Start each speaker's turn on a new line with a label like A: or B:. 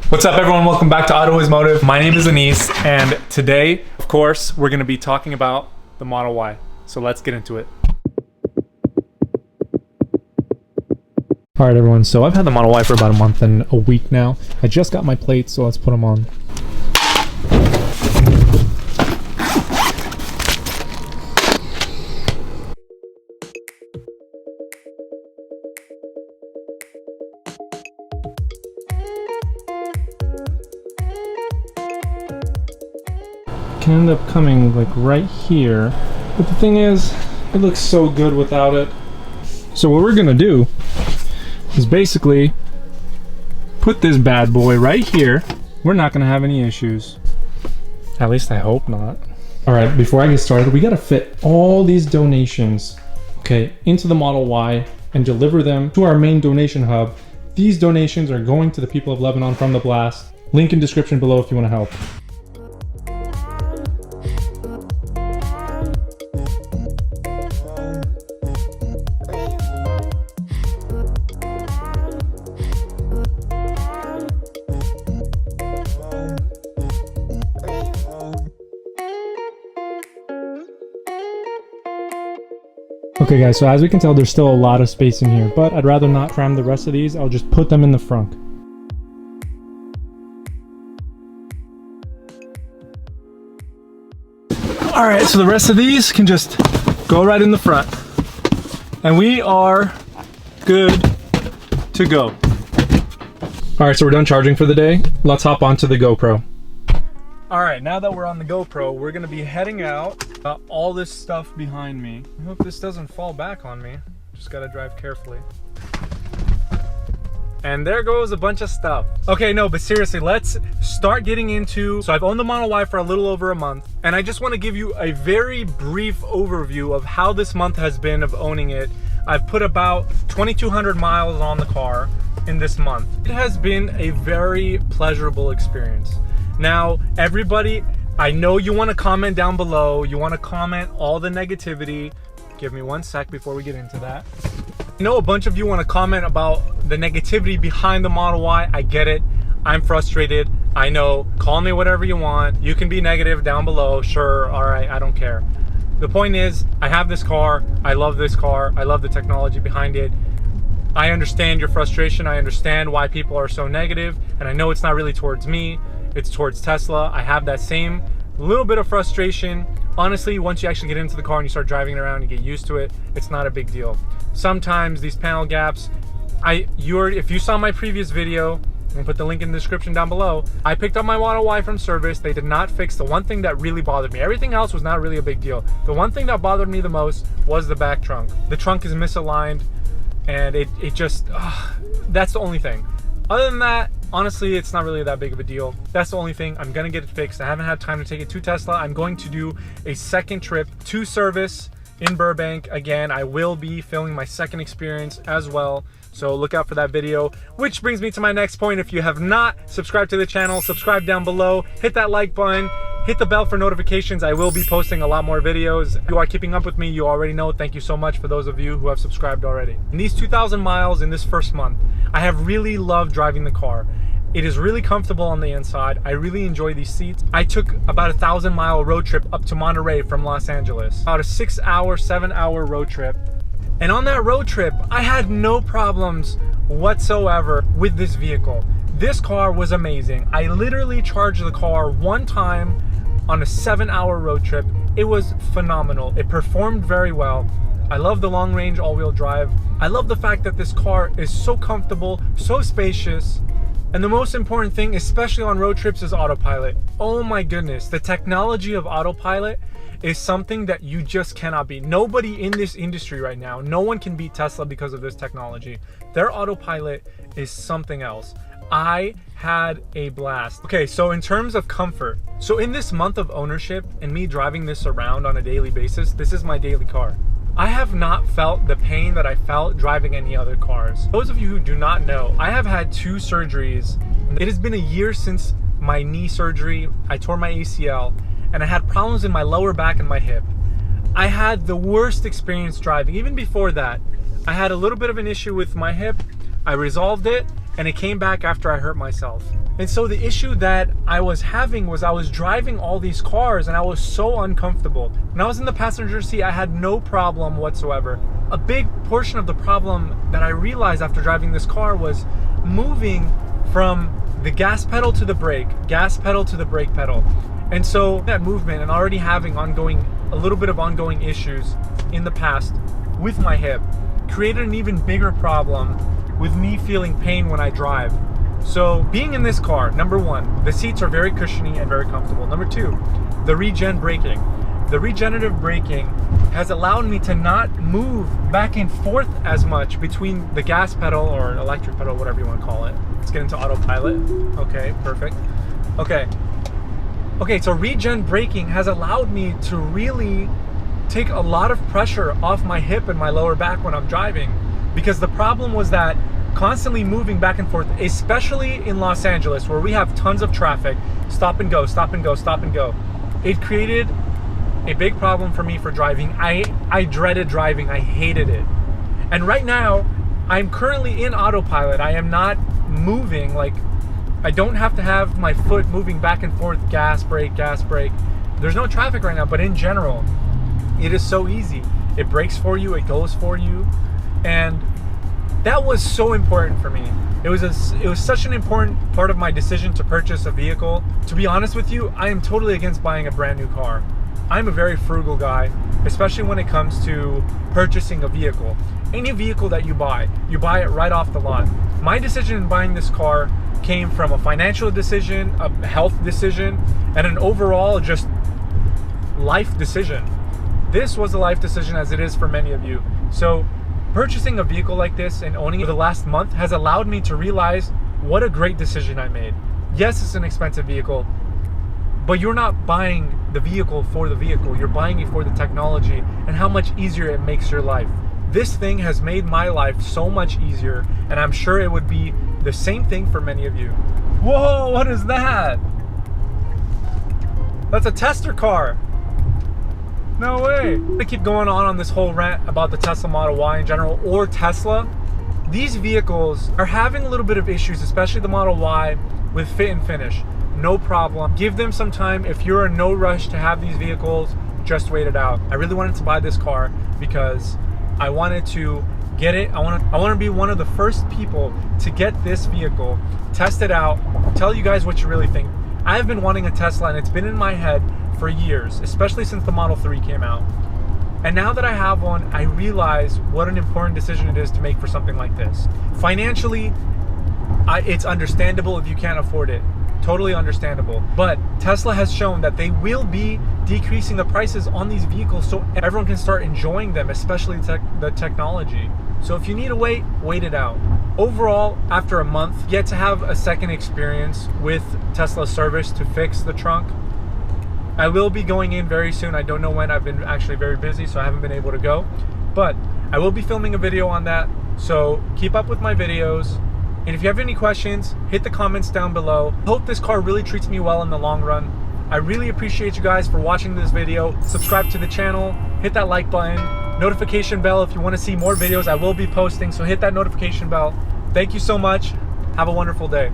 A: What's up everyone, welcome back to Auto is Motive. My name is Anis, and today, of course, we're gonna be talking about the Model Y. So let's get into it. All right everyone, so I've had the Model Y for about a month and a week now. I just got my plates, so let's put them on. Can end up coming like right here, but the thing is, it looks so good without it. So what we're gonna do is basically put this bad boy right here. We're not gonna have any issues. At least I hope not. All right, before I get started, we gotta fit all these donations, okay, into the Model Y and deliver them to our main donation hub. These donations are going to the people of Lebanon from the blast. Link in description below if you wanna help. Okay guys, so as we can tell, there's still a lot of space in here, but I'd rather not cram the rest of these. I'll just put them in the front. All right, so the rest of these can just go right in the front. And we are good to go. All right, so we're done charging for the day. Let's hop onto the GoPro. All right, now that we're on the GoPro, we're gonna be heading out. All this stuff behind me. I hope this doesn't fall back on me. Just gotta drive carefully. And there goes a bunch of stuff. Okay, no, but seriously, let's start getting into, so I've owned the Model Y for a little over a month, and I just wanna give you a very brief overview of how this month has been of owning it. I've put about 2,200 miles on the car in this month. It has been a very pleasurable experience. Now, everybody, I know you want to comment down below. You want to comment all the negativity. Give me one sec before we get into that. I know a bunch of you want to comment about the negativity behind the Model Y. I get it. I'm frustrated. I know. Call me whatever you want. You can be negative down below. Sure. All right. I don't care. The point is, I have this car. I love this car. I love the technology behind it. I understand your frustration. I understand why people are so negative. And I know it's not really towards me. It's towards Tesla. I have that same little bit of frustration. Honestly, once you actually get into the car and you start driving it around, you get used to it, it's not a big deal. Sometimes these panel gaps, if you saw my previous video, I'm gonna put the link in the description down below, I picked up my Model Y from service. They did not fix the one thing that really bothered me. Everything else was not really a big deal. The one thing that bothered me the most was the back trunk. The trunk is misaligned, and it just, that's the only thing. Other than that, honestly, it's not really that big of a deal. That's the only thing. I'm gonna get it fixed. I haven't had time to take it to Tesla. I'm going to do a second trip to service in Burbank. Again, I will be filming my second experience as well. So look out for that video, which brings me to my next point. If you have not subscribed to the channel, subscribe down below, hit that like button, hit the bell for notifications. I will be posting a lot more videos. If you are keeping up with me, you already know. Thank you so much for those of you who have subscribed already. In these 2,000 miles in this first month, I have really loved driving the car. It is really comfortable on the inside. I really enjoy these seats. I took about a 1,000-mile road trip up to Monterey from Los Angeles. About a 6-hour, 7-hour road trip. And on that road trip, I had no problems whatsoever with this vehicle. This car was amazing. I literally charged the car one time on a 7-hour road trip. It was phenomenal. It performed very well. I love the long range all-wheel drive. I love the fact that this car is so comfortable, so spacious. And the most important thing, especially on road trips, is autopilot. Oh my goodness, the technology of autopilot is something that you just cannot beat. Nobody in this industry right now, no one can beat Tesla because of this technology. Their autopilot is something else. I had a blast. Okay, so in terms of comfort, so in this month of ownership and me driving this around on a daily basis, this is my daily car. I have not felt the pain that I felt driving any other cars. Those of you who do not know, I have had 2 surgeries. It has been a year since my knee surgery. I tore my ACL and I had problems in my lower back and my hip. I had the worst experience driving. Even before that, I had a little bit of an issue with my hip, I resolved it, and it came back after I hurt myself. And so the issue that I was having was I was driving all these cars and I was so uncomfortable. When I was in the passenger seat, I had no problem whatsoever. A big portion of the problem that I realized after driving this car was moving from the gas pedal to the brake, gas pedal to the brake pedal. And so that movement and already having a little bit of ongoing issues in the past with my hip created an even bigger problem with me feeling pain when I drive. So being in this car, number one, the seats are very cushiony and very comfortable. Number two, the regen braking. The regenerative braking has allowed me to not move back and forth as much between the gas pedal or electric pedal, whatever you want to call it. Let's get into autopilot. Okay, perfect. Okay, so regen braking has allowed me to really take a lot of pressure off my hip and my lower back when I'm driving, because the problem was that constantly moving back and forth, especially in Los Angeles where we have tons of traffic, stop and go, stop and go, stop and go. It created a big problem for me for driving. I dreaded driving. I hated it. And right now, I'm currently in autopilot. I am not moving. Like, I don't have to have my foot moving back and forth, gas, brake, gas, brake. There's no traffic right now, but in general, it is so easy. It brakes for you, it goes for you. And that was so important for me. It was such an important part of my decision to purchase a vehicle. To be honest with you, I am totally against buying a brand new car. I'm a very frugal guy, especially when it comes to purchasing a vehicle. Any vehicle that you buy it right off the lot. My decision in buying this car came from a financial decision, a health decision, and an overall just life decision. This was a life decision, as it is for many of you. So purchasing a vehicle like this and owning it for the last month has allowed me to realize what a great decision I made. Yes, it's an expensive vehicle, but you're not buying the vehicle for the vehicle. You're buying it for the technology and how much easier it makes your life. This thing has made my life so much easier, and I'm sure it would be the same thing for many of you. Whoa, what is that? That's a tester car. No way. I'm gonna keep going on this whole rant about the Tesla Model Y in general, or Tesla. These vehicles are having a little bit of issues, especially the Model Y, with fit and finish. No problem. Give them some time. If you're in no rush to have these vehicles, just wait it out. I really wanted to buy this car because I wanted to get it. I want to be one of the first people to get this vehicle, test it out, tell you guys what you really think. I have been wanting a Tesla, and it's been in my head for years, especially since the Model 3 came out. And now that I have one, I realize what an important decision it is to make for something like this. Financially, it's understandable if you can't afford it. Totally understandable. But Tesla has shown that they will be decreasing the prices on these vehicles so everyone can start enjoying them, especially the technology. So if you need to wait it out. Overall, after a month, you get to have a second experience with Tesla service to fix the trunk. I will be going in very soon. I don't know when. I've been actually very busy, so I haven't been able to go. But I will be filming a video on that. So keep up with my videos. And if you have any questions, hit the comments down below. Hope this car really treats me well in the long run. I really appreciate you guys for watching this video. Subscribe to the channel, hit that like button, notification bell if you want to see more videos I will be posting, so hit that notification bell. Thank you so much. Have a wonderful day.